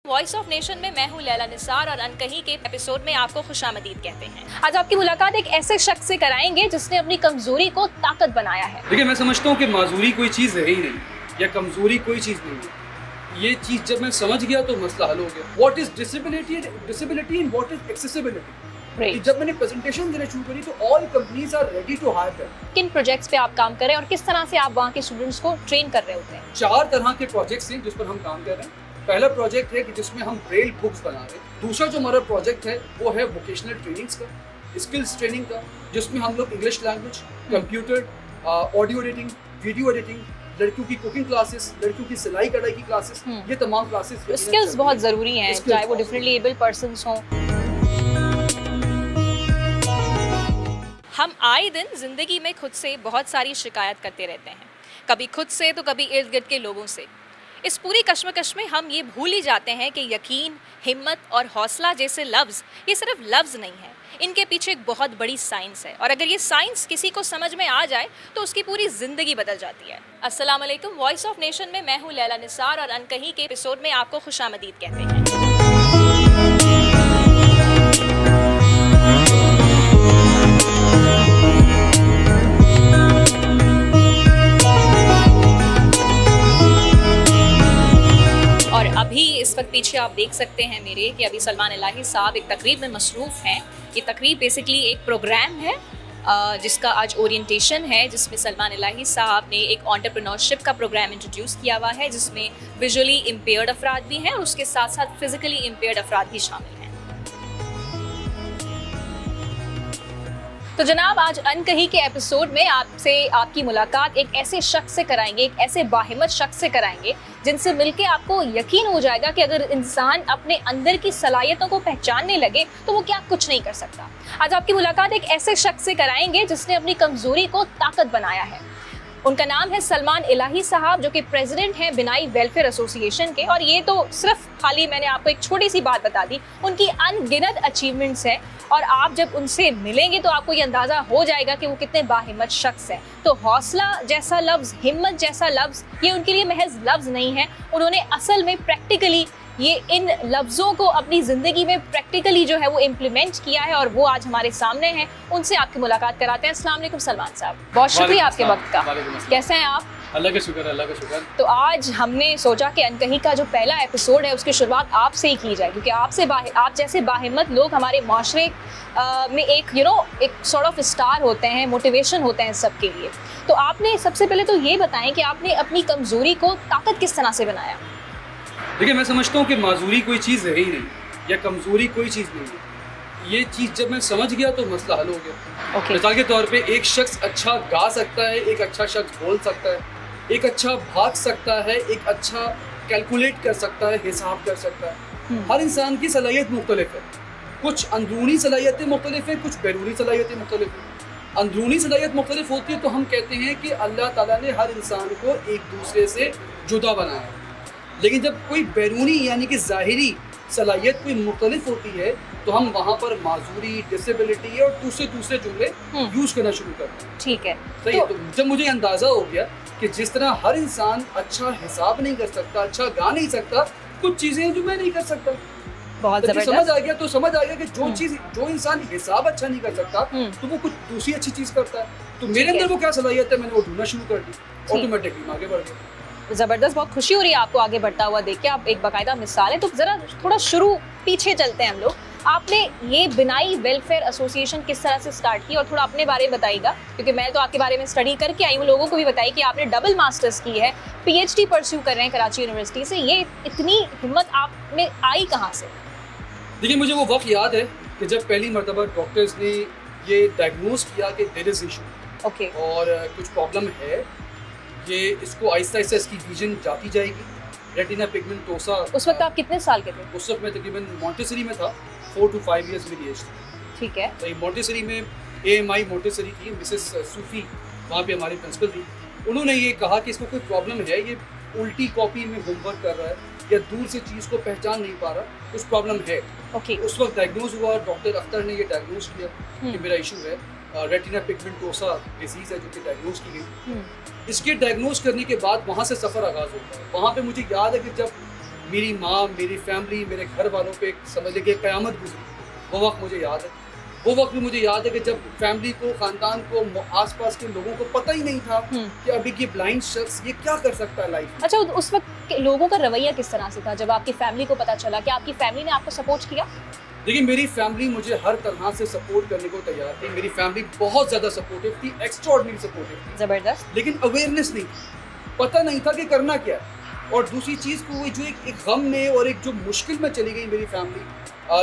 Voice of nation में मैं हूं लैला निसार और अनकही के एपिसोड में आपको खुशामदीद कहते हैं। आज आपकी मुलाकात एक ऐसे शख्स से कराएंगे जिसने अपनी कमजोरी को ताकत बनाया है। देखिए, मैं समझता हूँ कि माजूरी कोई चीज़ है ही नहीं या कमजोरी कोई चीज़ नहीं है। ये चीज़ जब मैं समझ गया तो मसला हल हो गया। What is disability and what is accessibility. जब मैंने प्रेजेंटेशन देना शुरू करी तो all companies are ready to hire them. किन प्रोजेक्ट्स पे आप काम कर रहे हैं और किस तरह से आप वहाँ के स्टूडेंट्स को ट्रेन कर रहे होते हैं? 4 तरह के प्रोजेक्ट्स हैं जिस पर हम काम कर रहे हैं। पहला प्रोजेक्ट है कि जिसमें हम ब्रेल बुक्स बना रहे हैं। दूसरा जो हमारा प्रोजेक्ट है वो है वोकेशनल ट्रेनिंग्स का, स्किल्स ट्रेनिंग का, जिसमें हम लोग English language, computer, audio editing, video editing, लड़कियों की कुकिंग क्लासेस, लड़कियों की सिलाई कढ़ाई की क्लासेस, ये तमाम क्लासेस। स्किल्स बहुत जरूरी हैं, चाहे वो डिफरेंटली एबल पर्सन्स हों। हम आए दिन जिंदगी में खुद से बहुत सारी शिकायत करते रहते हैं, कभी खुद से तो कभी इर्द गिर्द के लोगों से। इस पूरी कश्मकश में हम ये भूल ही जाते हैं कि यकीन, हिम्मत और हौसला जैसे लफ्ज़ ये सिर्फ लफ्ज़ नहीं है, इनके पीछे एक बहुत बड़ी साइंस है। और अगर ये साइंस किसी को समझ में आ जाए तो उसकी पूरी ज़िंदगी बदल जाती है। अस्सलाम वालेकुम, वॉइस ऑफ नेशन में मैं हूँ लैला निसार और अनकही के एपिसोड में आपको खुशामदीद कहते हैं। और अभी इस वक्त पीछे आप देख सकते हैं मेरे कि अभी सलमान इलाही साहब एक तकरीब में मसरूफ़ हैं। ये तकरीब बेसिकली एक प्रोग्राम है जिसका आज ओरिएंटेशन है, जिसमें सलमान इलाही साहब ने एक एंटरप्रेन्योरशिप का प्रोग्राम इंट्रोड्यूस किया हुआ है, जिसमें विजुअली इम्पेयर्ड अफराद भी हैं और उसके साथ साथ फिजिकली इम्पेयर्ड अफराद भी शामिल हैं। तो जनाब, आज अनकही के एपिसोड में आपसे आपकी मुलाकात एक ऐसे शख्स से कराएंगे, एक ऐसे बाहिम्मत शख्स से कराएंगे जिनसे मिलके आपको यकीन हो जाएगा कि अगर इंसान अपने अंदर की सलाहियतों को पहचानने लगे तो वो क्या कुछ नहीं कर सकता। आज आपकी मुलाकात एक ऐसे शख्स से कराएंगे जिसने अपनी कमजोरी को ताकत बनाया है। उनका नाम है सलमान इलाही साहब, जो कि प्रेसिडेंट हैं बिनाई वेलफेयर एसोसिएशन के। और ये तो सिर्फ खाली मैंने आपको एक छोटी सी बात बता दी, उनकी अनगिनत अचीवमेंट्स हैं। और आप जब उनसे मिलेंगे तो आपको ये अंदाज़ा हो जाएगा कि वो कितने बाहिम्मत शख्स हैं। तो हौसला जैसा लफ्ज़, हिम्मत जैसा लफ्ज़, ये उनके लिए महज लफ्ज़ नहीं है। उन्होंने असल में प्रैक्टिकली ये इन लफ्ज़ों को अपनी ज़िंदगी में प्रैक्टिकली जो है वो इम्प्लीमेंट किया है और वो आज हमारे सामने हैं। उनसे आपकी मुलाकात कराते हैं। अस्सलाम वालेकुम सलमान साहब, बहुत शुक्रिया आपके वक्त का। कैसे हैं आप? अल्लाह का शुक्र, अल्लाह का शुक्र। तो आज हमने सोचा कि अनकही का जो पहला एपिसोड है उसकी शुरुआत आपसे ही की जाए, क्योंकि आप जैसे बाहिम्मत लोग हमारे माशरे में एक एक सॉर्ट ऑफ स्टार होते हैं, मोटिवेशन होते हैं सबके लिए। तो आपने सबसे पहले तो ये बताएं कि आपने अपनी कमज़ोरी को ताकत किस तरह से बनाया? देखिए, मैं समझता हूँ कि माजूरी कोई चीज़ है ही नहीं या कमज़ोरी कोई चीज़ नहीं है। ये चीज़ जब मैं समझ गया तो मसला हल हो गया। मिसाल के तौर पे एक शख्स अच्छा गा सकता है, एक अच्छा शख्स बोल सकता है, एक अच्छा भाग सकता है, एक अच्छा कैलकुलेट कर सकता है, हिसाब कर सकता है। हर इंसान की सलाहियत मुख्तलिफ है। कुछ अंदरूनी सलाहियतें मुख्तलिफ हैं, कुछ बैरूनी सलाहियतें मुख्तलिफ हैं। अंदरूनी सलाहियत मुख्तलिफ होती है तो हम कहते हैं कि अल्लाह ताला ने हर इंसान को एक दूसरे से जुदा बनाया है। लेकिन जब कोई बैरूनी यानी कि ज़ाहिरी सलाहियत कोई मुख्तलिफ होती है तो हम वहाँ पर माजूरी, डिसेबिलिटी और दूसरे जुमले यूज़ करना शुरू करते हैं। ठीक है, सही। तो जब मुझे अंदाज़ा हो गया कि जिस तरह हर इंसान अच्छा हिसाब नहीं कर सकता, अच्छा गा नहीं सकता, कुछ चीज़ें हैं जो मैं नहीं कर सकता। बहुत जबरदस्त। समझ आ गया कि जो इंसान हिसाब अच्छा नहीं कर सकता तो वो कुछ दूसरी अच्छी चीज़ करता है। तो मेरे अंदर वो क्या सलाहियत है, मैंने वो ढूंढना शुरू कर दी, ऑटोमेटिकली आगे बढ़ गया। ज़बरदस्त, बहुत खुशी हो रही है आपको आगे बढ़ता हुआ देख के। आप एक बाकायदा मिसाल है। तो ज़रा थोड़ा शुरू पीछे चलते हैं हम लोग। आपने ये बिनाई वेलफेयर एसोसिएशन किस तरह से स्टार्ट की और थोड़ा अपने बारे में बताइएगा, क्योंकि मैं तो आपके बारे में स्टडी करके आई हूँ। लोगों को भी बताइए कि आपने डबल मास्टर्स की है, PhD परस्यू कर रहे हैं कराची यूनिवर्सिटी से। ये इतनी हिम्मत आप में आई कहाँ से? देखिए, मुझे वो वक्त याद है कि जब पहली मरतबा डॉक्टर्स ने ये डायग्नोज किया कि देयर इज इशू और कुछ प्रॉब्लम है, ये इसको आहिस्ता आहिस्ता इसकी विजन जाती जाएगी, रेटिना पिगमेंटोसा। उस वक्त आप कितने साल के थे? उस वक्त मैं तकरीबन मॉन्टेसरी में था, 4 to 5 ईयर्स मेरी एज थी। ठीक है। तो ये मॉन्टेसरी में AMI मॉन्टेसरी थी, मिसेस सूफी वहाँ पे हमारी प्रिंसिपल थी। उन्होंने ये कहा कि इसको कोई प्रॉब्लम है, ये उल्टी कॉपी में होमवर्क कर रहा है या दूर से चीज़ को पहचान नहीं पा रहा, कुछ प्रॉब्लम है। उस वक्त डायग्नोज हुआ, डॉक्टर अख्तर ने ये डायग्नोज किया कि मेरा इशू है, रेटिना पिगमेंटोसा डिजीज़ है जो कि डायग्नोज की गई। इसके डायग्नोज करने के बाद वहाँ से सफ़र आगाज़ होता है। वहाँ पे मुझे याद है कि जब मेरी माँ, मेरी फैमिली, मेरे घर वालों पे समझ लीजिए क़यामत गुजरी, वो वक्त मुझे याद है। वो वक्त भी मुझे याद है कि जब फैमिली को, ख़ानदान को, आसपास के लोगों को पता ही नहीं था कि अभी ये ब्लाइंड शख्स ये क्या कर सकता है लाइफ में। अच्छा, उस वक्त के लोगों का रवैया किस तरह से था जब आपकी फैमिली को पता चला? कि आपकी फैमिली ने आपको सपोर्ट किया? देखिए, मेरी फैमिली मुझे हर तरह से सपोर्ट करने को तैयार थी। मेरी फैमिली बहुत ज़्यादा सपोर्टिव थी, एक्स्ट्राऑर्डिनरी सपोर्टिव थी। ज़बरदस्त। लेकिन अवेयरनेस नहीं थी, पता नहीं था कि करना क्या है। और दूसरी चीज़ को जो एक गम में और एक जो मुश्किल में चली गई मेरी फैमिली,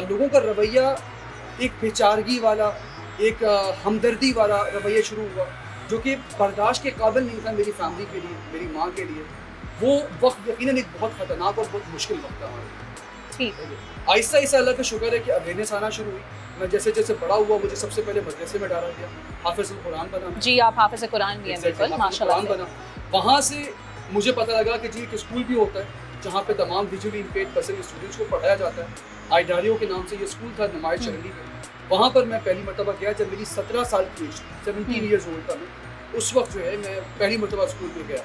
लोगों का रवैया एक बेचारगी वाला, एक हमदर्दी वाला रवैया शुरू हुआ, जो कि बर्दाश्त के काबिल नहीं था मेरी फैमिली के लिए, मेरी माँ के लिए। वो वक्त यकीनन एक बहुत ख़तरनाक और बहुत मुश्किल वक्त था हमारे। ठीक। आहिस्ता आहिस्ता अल्लाह का शुक्र है कि अवेयरनेस आना शुरू हुई। मैं जैसे जैसे बड़ा हुआ, मुझे सबसे पहले मदरसे में डाला गया, हाफिज़ुल कुरान बना। जी, आप हाफिज़ कुरान भी हैं, बिल्कुल, माशाल्लाह से। बना। वहाँ से मुझे पता लगा कि जी एक स्कूल भी होता है जहाँ पे तमाम विजुअली इम्पेयर्ड पर्सन स्टूडेंट्स को पढ़ाया जाता है। आइडारियो के नाम से ये स्कूल था, नुमाइश चरंदी में। वहाँ पर मैं पहली मरतबा गया जब मेरी 17 साल की एज, 17 ईयर्स ओल्ड था मैं। उस वक्त जो है मैं पहली मरतबा स्कूल में गया।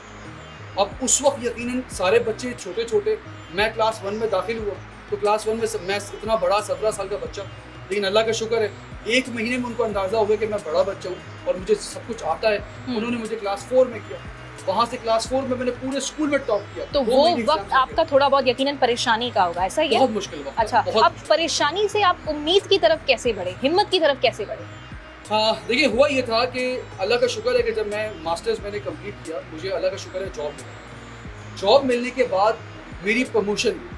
अब उस वक्त यकीनन सारे बच्चे छोटे छोटे, मैं क्लास 1 में दाखिल हुआ तो क्लास 1 में मैं इतना बड़ा 17 साल का बच्चा, लेकिन अल्लाह का शुक्र है 1 महीने में उनको अंदाज़ा हो गया कि मैं बड़ा बच्चा हूँ और मुझे सब कुछ आता है। उन्होंने मुझे क्लास 4 में किया। वहाँ से क्लास 4 में मैंने पूरे स्कूल में टॉप किया। तो वो वक्त आपका थोड़ा बहुत यकीनन परेशानी का होगा, ऐसा ही है? बहुत मुश्किल वक्त। अच्छा, अब परेशानी से आप उम्मीद की तरफ कैसे बढ़े, हिम्मत की तरफ कैसे बढ़े? हाँ, देखिए हुआ ये था कि अल्लाह का शुक्र है कि जब मैं मास्टर्स मैंने कंप्लीट किया, मुझे अल्लाह का शुक्र है जॉब मिला। जॉब मिलने के बाद मेरी प्रमोशन हुई।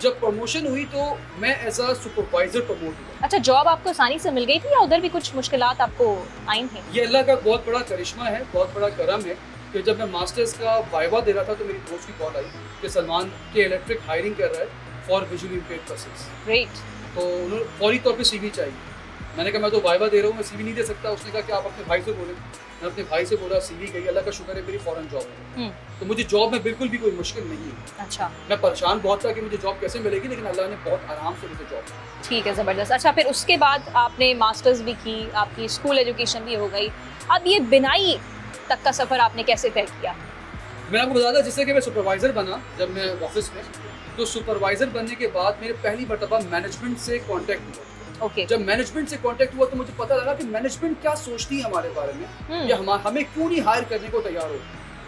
जब प्रमोशन हुई तो मैं एज अ सुपरवाइजर प्रमोट हुआ। अच्छा, जॉब आपको आसानी से मिल गई थी या उधर भी कुछ मुश्किलात आपको आई थी? ये अल्लाह का बहुत बड़ा करिश्मा है, बहुत बड़ा करम है कि जब मैं मास्टर्स का वाइवा दे रहा था तो मेरी दोस्त की कॉल आई कि सलमान के इलेक्ट्रिक हायरिंग कर रहा है for visually impaired persons. Great. तो उन्होंने फौरी तौर पे सीवी चाहिए। मैंने कहा मैं तो वाइवा दे रहा हूँ, मैं सीवी नहीं दे सकता। उसने कहा कि आप अपने भाई से बोलें। मैं अपने भाई से बोला, सीवी गई। अल्लाह का शुक्र है मेरी फ़ौरन जॉब है। तो मुझे जॉब में बिल्कुल भी कोई मुश्किल नहीं है। अच्छा। मैं परेशान बहुत था कि मुझे जॉब कैसे मिलेगी, लेकिन अल्लाह ने बहुत आराम से मुझे जॉब दी। ठीक है, ज़बरदस्त। अच्छा, फिर उसके बाद आपने मास्टर्स भी की, आपकी स्कूल एजुकेशन भी हो गई। अब ये बिनाई तक का सफ़र आपने कैसे तय किया? मैं आपको बता दूं, जिससे कि मैं सुपरवाइज़र बना जब मैं ऑफिस में, तो सुपरवाइज़र बनने के बाद मेरे पहली मरतबा मैनेजमेंट से कांटेक्ट हुआ। ओके। जब मैनेजमेंट से कांटेक्ट हुआ तो मुझे पता लगा कि मैनेजमेंट क्या सोचती है हमारे बारे में, या हमें क्यों नहीं हायर करने को तैयार हो।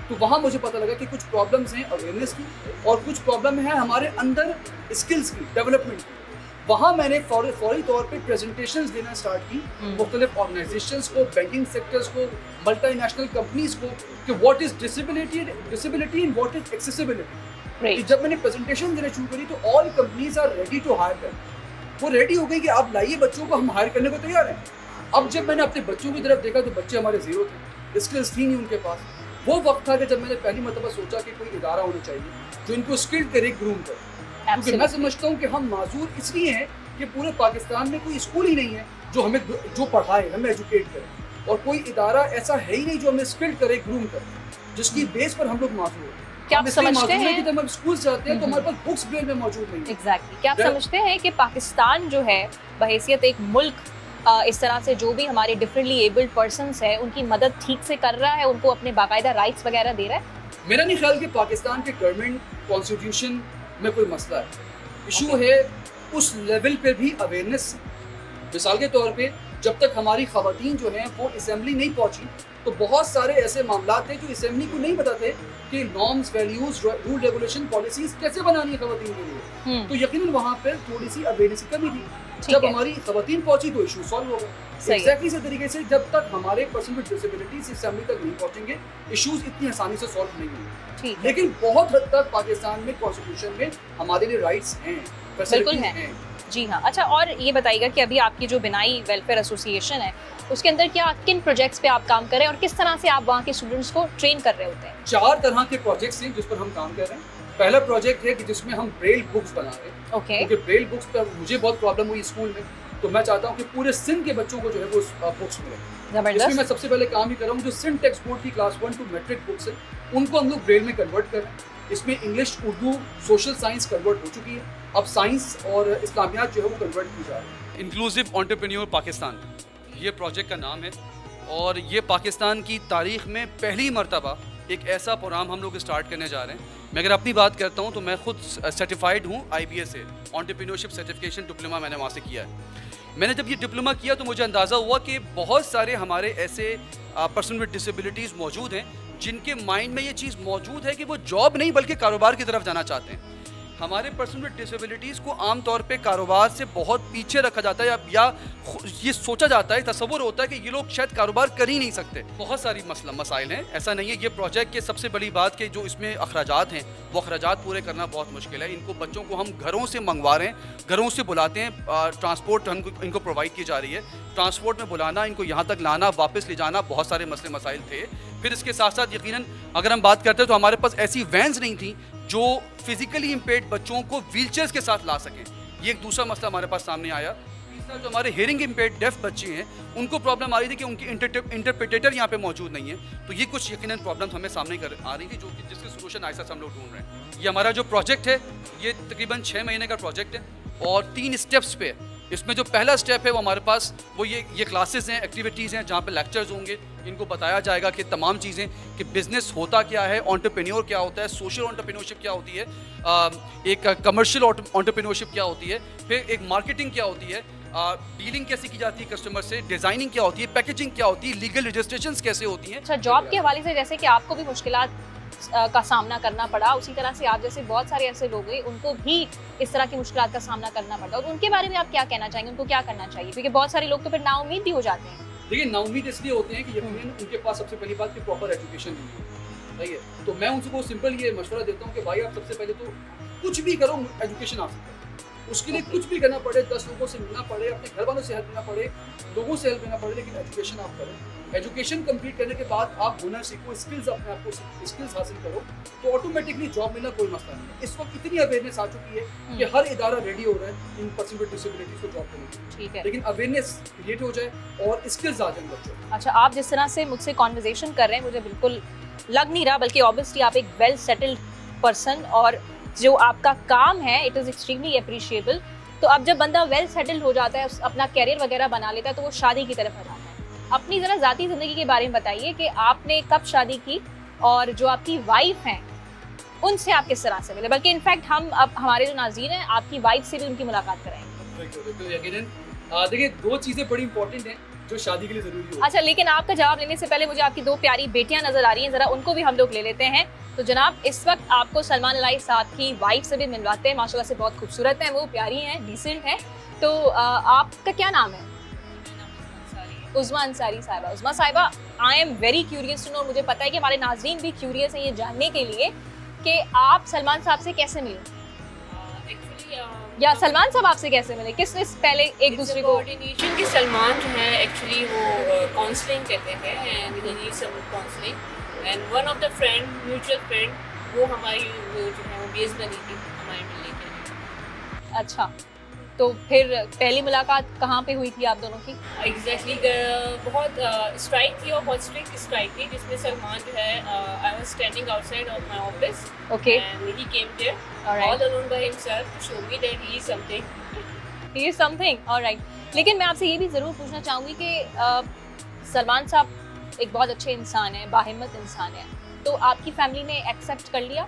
तो वहाँ मुझे पता लगा कि कुछ प्रॉब्लम्स हैं अवेयरनेस की और कुछ प्रॉब्लम है हमारे अंदर स्किल्स की, डेवलपमेंट की। वहाँ मैंने फौरी तौर पे प्रेजेंटेशंस देना स्टार्ट की मुख्तलिफ ऑर्गेनाइजेशंस को, बैंकिंग सेक्टर्स को, मल्टीनेशनल कंपनीज को, कि what is disability and what is accessibility. जब मैंने प्रेजेंटेशन देना शुरू करी तो all companies are ready to hire them. वो रेडी हो गई कि आप लाइए बच्चों को, हम हायर करने को तैयार हैं। अब जब मैंने अपने बच्चों की तरफ देखा तो बच्चे हमारे जीरो थे, स्किल्स थी नहीं उनके पास। वो वक्त था कि जब मैंने पहली मरतबा सोचा कि कोई इदारा होना चाहिए जो इनको स्किल्ड करे, ग्रूम करे। क्योंकि मैं समझता हूँ कि हम माजूर इसलिए हैं कि पूरे पाकिस्तान में कोई स्कूल ही नहीं है जो हमें जो पढ़ाए, हमें एजुकेट करे, और कोई इदारा ऐसा है ही नहीं जो हमें स्किल्ड करे, ग्रूम करे, जिसकी बेस पर हम लोग माजूर हैं। क्या आप समझते हैं कि जब हम स्कूल से आते हैं तो हमारे पास बुक्स ब्रेन में मौजूद नहीं है। एग्जैक्टली। क्या आप समझते हैं कि पाकिस्तान जो है बहैसियत एक मुल्क इस तरह से जो भी हमारे डिफरेंटली एबल्ड पर्सन्स हैं उनकी मदद ठीक से कर रहा है, उनको अपने बाकायदा राइट्स वगैरह दे रहा है? मेरा नहीं ख्याल कि पाकिस्तान के गवर्नमेंट कॉन्स्टिट्यूशन में कोई मसला है। इशू है उस लेवल पे भी अवेयरनेस। मिसाल के तौर पे जब तक हमारी ख़वातीन जो हैं वो असेंबली नहीं पहुंची तो बहुत सारे ऐसे मामला थे जो असेंबली को नहीं बताते कि norms, values, rule, regulation, policies कैसे बनानी है ख़वातीन के लिए। तो यकीनन वहाँ पर थोड़ी सी अवेयरनेस की कमी थी। जब हमारी ख़वातीन पहुंची तो इशू सॉल्व हो गए। एग्जैक्टली इसी तरीके से जब तक हमारे पर्सन विद डिसेबिलिटीज असेंबली तक नहीं पहुंचेंगे, इशूज इतनी आसानी से सॉल्व नहीं होंगे। लेकिन बहुत हद तक पाकिस्तान में कॉन्स्टिट्यूशन में हमारे लिए राइट्स हैं, बिल्कुल हैं। जी हाँ। अच्छा, और ये बताइएगा कि अभी आपकी जो बिनाई वेलफेयर एसोसिएशन है उसके अंदर क्या किन प्रोजेक्ट्स पे आप काम कर रहे हैं और किस तरह से आप वहाँ के स्टूडेंट्स को ट्रेन कर रहे होते हैं? 4 तरह के प्रोजेक्ट्स हैं जिस पर हम काम कर रहे हैं। पहला प्रोजेक्ट है कि जिसमें हम ब्रेल बुक्स बना रहे हैं। ओके। क्योंकि ब्रेल बुक्स पर मुझे बहुत प्रॉब्लम हुई स्कूल में, तो मैं चाहता हूँ कि पूरे सिंध के बच्चों को जो है वो बुक्स मिले। इसमें मैं सबसे पहले काम ही कर रहा हूँ जो सिंध टेक्स्ट बोर्ड की क्लास 1 टू मैट्रिक बुक्स है उनको हम लोग ब्रेल में कन्वर्ट कर रहे हैं। इसमें English, Urdu, social science convert हो चुकी है। अब साइंस और इस्लामियात जो है वो कन्वर्ट की जा रही है। इंक्लूसिव एंटरप्रेन्योर पाकिस्तान ये प्रोजेक्ट का नाम है और ये पाकिस्तान की तारीख में पहली मरतबा एक ऐसा प्रोग्राम हम लोग स्टार्ट करने जा रहे हैं। मैं अगर अपनी बात करता हूँ तो मैं खुद सर्टिफाइड हूँ IBA से, एंटरप्रेन्योरशिप सर्टिफिकेशन डिप्लोमा मैंने वहाँ से किया है। मैंने जब ये डिप्लोमा किया तो मुझे अंदाज़ा हुआ कि बहुत सारे हमारे ऐसे पर्सन विद डिसेबिलिटीज़ मौजूद हैं जिनके माइंड में ये चीज़ मौजूद है कि वो जॉब नहीं बल्कि कारोबार की तरफ जाना चाहते हैं। हमारे पर्सन विद डिसेबिलिटीज़ को आमतौर पे कारोबार से बहुत पीछे रखा जाता है या ये सोचा जाता है, तसव्वुर होता है कि ये लोग शायद कारोबार कर ही नहीं सकते। बहुत सारी मसाइल हैं, ऐसा नहीं है। ये प्रोजेक्ट के सबसे बड़ी बात कि जो इसमें अखराजात हैं वो अखराजात पूरे करना बहुत मुश्किल है। इनको बच्चों को हम घरों से मंगवा रहे हैं, घरों से बुलाते हैं, ट्रांसपोर्ट इनको प्रोवाइड की जा रही है, ट्रांसपोर्ट में बुलाना, इनको यहाँ तक लाना, वापस ले जाना, बहुत सारे मसले मसाइल थे। फिर इसके साथ साथ यकीनन अगर हम बात करते हैं तो हमारे पास ऐसी वैन्स नहीं थी जो फिजिकली इम्पेयर्ड बच्चों को व्हीलचेयर्स के साथ ला सकें। ये एक दूसरा मसला हमारे पास सामने आया। तीसरा, जो हमारे हियरिंग इम्पेयर्ड डेफ बच्चे हैं उनको प्रॉब्लम आ रही थी कि उनकी इंटरप्रेटेटर यहाँ पे मौजूद नहीं है। तो ये कुछ यकीनन प्रॉब्लम्स हमें सामने आ रही थी जो कि जिसके सोल्यूशन आहिस्ता से हम लोग ढूंढ रहे हैं। ये हमारा जो प्रोजेक्ट है ये तकरीबन 6 महीने का प्रोजेक्ट है और 3 स्टेप्स पे। इसमें जो पहला स्टेप है वो हमारे पास वो ये क्लासेस हैं, एक्टिविटीज़ हैं जहाँ पे लेक्चर्स होंगे। इनको बताया जाएगा कि तमाम चीज़ें कि बिज़नेस होता क्या है, एंटरप्रेन्योर क्या होता है, सोशल एंटरप्रेन्योरशिप क्या होती है, एक कमर्शियल एंटरप्रेन्योरशिप क्या होती है, फिर एक मार्केटिंग क्या होती है, डीलिंग कैसे की जाती है कस्टमर से, डिज़ाइनिंग क्या होती है, पैकेजिंग क्या होती है, लीगल रजिस्ट्रेशंस कैसे होती हैं। अच्छा, जॉब के हवाले से जैसे कि आपको भी मुश्किलात का सामना करना पड़ा, उसी तरह से आप जैसे बहुत सारे ऐसे लोग हैं उनको भी इस तरह की मुश्किलात का सामना करना पड़ता है, और उनके बारे में आप क्या कहना चाहेंगे, उनको क्या करना चाहिए? क्योंकि बहुत सारे लोग तो फिर नाउम्मीद भी हो जाते हैं। देखिए, नाउम्मीद इसलिए होते हैं कि यकीनन उनके पास सबसे पहली बात कि प्रॉपर एजुकेशन नहीं है, सही है। तो मैं उनको सिंपल ये मशवरा देता हूँ कि भाई आप सबसे पहले तो कुछ भी करो, एजुकेशन हासिल करो। उसके लिए कुछ भी करना पड़े, 10 लोगों से मिलना पड़े, अपने घर वालों से हेल्प लेना पड़े, लोगों से हेल्प लेना पड़े, लेकिन एजुकेशन आप करें। एजुकेशन कंप्लीट करने के बाद आप हुनर सीखो, स्किल्स अपने आप को स्किल्स हासिल करो, तो ऑटोमेटिकली जॉब मिलना कोई मसला नहीं है। इस वक्त इतनी अवेयरनेस आ चुकी है कि हर इदारा रेडी हो रहा है इन पर्सन विद डिसेबिलिटीज को जॉब करने की। ठीक है, लेकिन अवेयरनेस क्रिएट हो जाए और स्किल्स आ जाए बच्चों को। अच्छा, आप जिस तरह से मुझसे कॉन्वर्जेशन कर रहे हैं मुझे बिल्कुल लग नहीं रहा, बल्कि ऑब्वियसली आप एक वेल सेटल्ड पर्सन, और जो आपका काम है इट इज़ एक्सट्रीमली अप्रिशिएबल। तो अब जब बंदा वेल सेटल्ड हो जाता है, अपना कैरियर वगैरह बना लेता है, तो वो शादी की तरफ आ जाता है। अपनी ज़रा ज़ाती ज़िंदगी के बारे में बताइए कि आपने कब शादी की और जो आपकी वाइफ हैं उनसे आप किस तरह से मिले, बल्कि इनफैक्ट हम अब हमारे जो नाज़रीन हैं आपकी वाइफ से भी उनकी मुलाकात कराएंगे। देखिए, 2 चीज़ें बड़ी इंपॉर्टेंट हैं जो शादी के लिए ज़रूरी होती है। अच्छा, लेकिन आपका जवाब लेने से पहले मुझे आपकी 2 प्यारी बेटियां नजर आ रही हैं, ज़रा उनको भी हम लोग ले लेते हैं। तो जनाब, इस वक्त आपको सलमान अलाई साहब की वाइफ से भी मिलवाते हैं। माशाल्लाह से बहुत खूबसूरत हैं, वो प्यारी हैं, डिसेंट हैं। तो आपका क्या नाम है? उज़मा Ansari sahiba. Uzma sahiba, I am very curious to know, मुझे पता है कि हमारे नाज़रीन भी क्यूरियस हैं ये जानने के लिए कि आप सलमान साहब से कैसे मिले, या सलमान साहब आपसे कैसे मिले, किसने पहले एक दूसरे को? कोऑर्डिनेशन के सलमान जो है एक्चुअली वो काउंसलिंग कहते हैं, and he need some counselling, and one of the friend, mutual friend, वो हमारी वो जो है वो बेस बनी थी हमारे मिलने के लिए। अच्छा, तो फिर पहली मुलाकात कहाँ पे हुई थी आप दोनों की? एग्जैक्टली बहुत स्ट्राइक थी और बहुत स्ट्रिक्ट स्ट्राइक थी, जिसमें सलमान जो है I was standing outside of my office, okay, and he came there Alright. All alone by himself to show me that he is something. He is something, alright. लेकिन मैं आपसे ये भी ज़रूर पूछना चाहूँगी कि सलमान साहब एक बहुत अच्छे इंसान हैं, बाहिम्मत इंसान हैं, तो आपकी फैमिली ने एक्सेप्ट कर लिया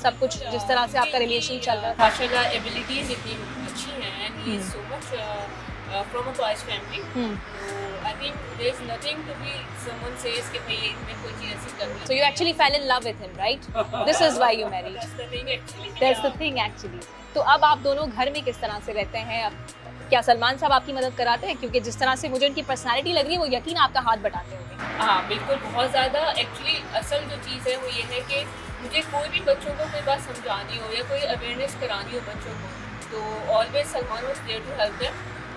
सब कुछ जिस तरह से आपका रिलेशन चल रहा था? माशाल्लाह एबिलिटीज इतनी अच्छी हैं, and he is so much from a boys family, तो I think there is nothing to be someone says कि भाई मैं कोई चीज ऐसी कर रही। So you actually fell in love with him, right? This is why you married. That's the thing actually. That's the thing actually. तो अब आप दोनों घर में किस तरह से रहते हैं? अब क्या सलमान साहब आपकी मदद कराते हैं? क्योंकि जिस तरह से मुझे उनकी पर्सनालिटी लग रही है वो यकीन आपका हाथ बटाते होंगे। हाँ बिल्कुल, बहुत ज़्यादा। एक्चुअली असल जो चीज़ है वो ये है कि मुझे कोई भी बच्चों को कोई बात समझानी हो या कोई अवेयरनेस करानी हो बच्चों को, तो always Salman was there to help them,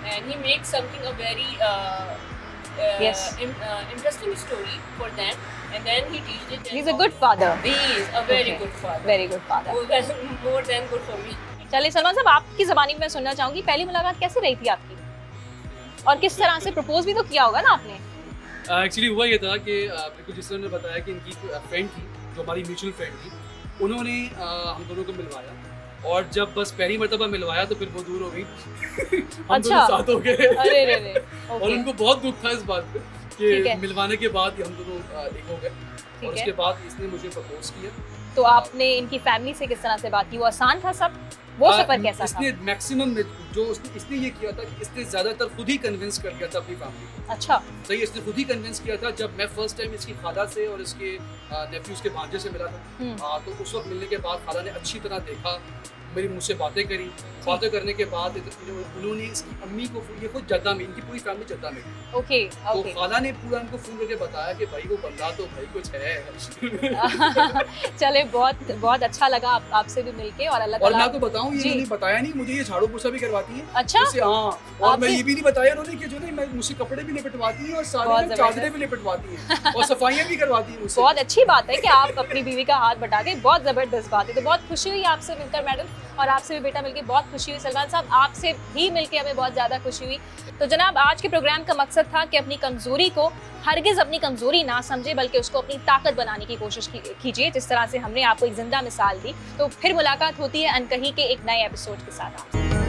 and he makes something a very interesting story for them, and then he teaches them. He's a good father. He is a very Okay. good father. Very good father. More than good for me. चलिए सलमान साहब, आपकी ज़बानी में मैं सुनना चाहूँगी, पहली मुलाकात कैसे रही थी आपकी, और किस तरह से प्रपोज भी तो किया होगा ना आपने? एक्चुअली हुआ ये था कि बिल्कुल जिस तरह ने बताया कि इनकी फ्रेंड थी जो हमारी म्यूचुअल फ्रेंड थी, उन्होंने हम दोनों को मिलवाया, और जब बस पहली मरतबा मिलवाया तो फिर वो दूर हो गई। हम अच्छा। दोनों साथ हो गए। अरे रे रे, और उनको बहुत दुख था इस बात पे ठीक कि है। मिलवाने के बाद ही हम दोनों एक हो गए। ठीक और है। उसके बाद इसने मुझे प्रपोज किया। तो आपने इनकी फैमिली से किस तरह से बात की? वो आसान था सब? वो सफर कैसा था? इसने मैक्सिमम जो इसने ये किया था कि इसने ज्यादातर खुद ही कन्विंस कर दिया था अपनी फैमिली को। अच्छा। सही, इसने खुद ही कन्विंस किया था। जब मैं फर्स्ट टाइम इसकी खाला से और इसके नेफ्यूज के भांजे से मिला था, तो उस वक्त मिलने के बाद खाला ने अच्छी तरह देखा, मेरी मुझसे बातें करी। बातें करने के बाद उन्होंने इसकी अम्मी को, ये खुद जद्दा में, इनकी पूरी फैमिली जद्दा में थी। ओके तो ओके। खाला ने पूरा इनको फोन करके बताया कि भाई वो बंदा तो भाई कुछ है। चले, बहुत बहुत अच्छा लगा आपसे भी मिलके, और अल्लाह और मैं ताला। आपको बताऊं, ये जी। इन्होंने बताया नहीं, मुझे ये झाड़ू पोछा भी करवाती है। अच्छा। इससे हाँ, और मैं आपसे- ये भी नहीं बताया उन्होंने कि जो नहीं, मैं मुझसे कपड़े भी लिपटवाती है और सारे बहुत में जबरदस्त। चादरें भी लिपटवाती है और सफाइयां भी करवाती है मुझसे। बहुत अच्छी बात है कि आप अपनी बीवी का हाथ बटा के, बहुत जबरदस्त बात है। तो बहुत खुशी हुई आपसे मिलकर मैडम, और आपसे भी बेटा मिलके बहुत खुशी हुई। सलमान साहब, आपसे भी मिलके हमें बहुत ज़्यादा खुशी हुई। तो जनाब, आज के प्रोग्राम का मकसद था कि अपनी कमज़ोरी को हरगिज़ अपनी कमज़ोरी ना समझे, बल्कि उसको अपनी ताकत बनाने की कोशिश कीजिए, जिस तरह से हमने आपको एक जिंदा मिसाल दी। तो फिर मुलाकात होती है अनकही के एक नए एपिसोड के साथ।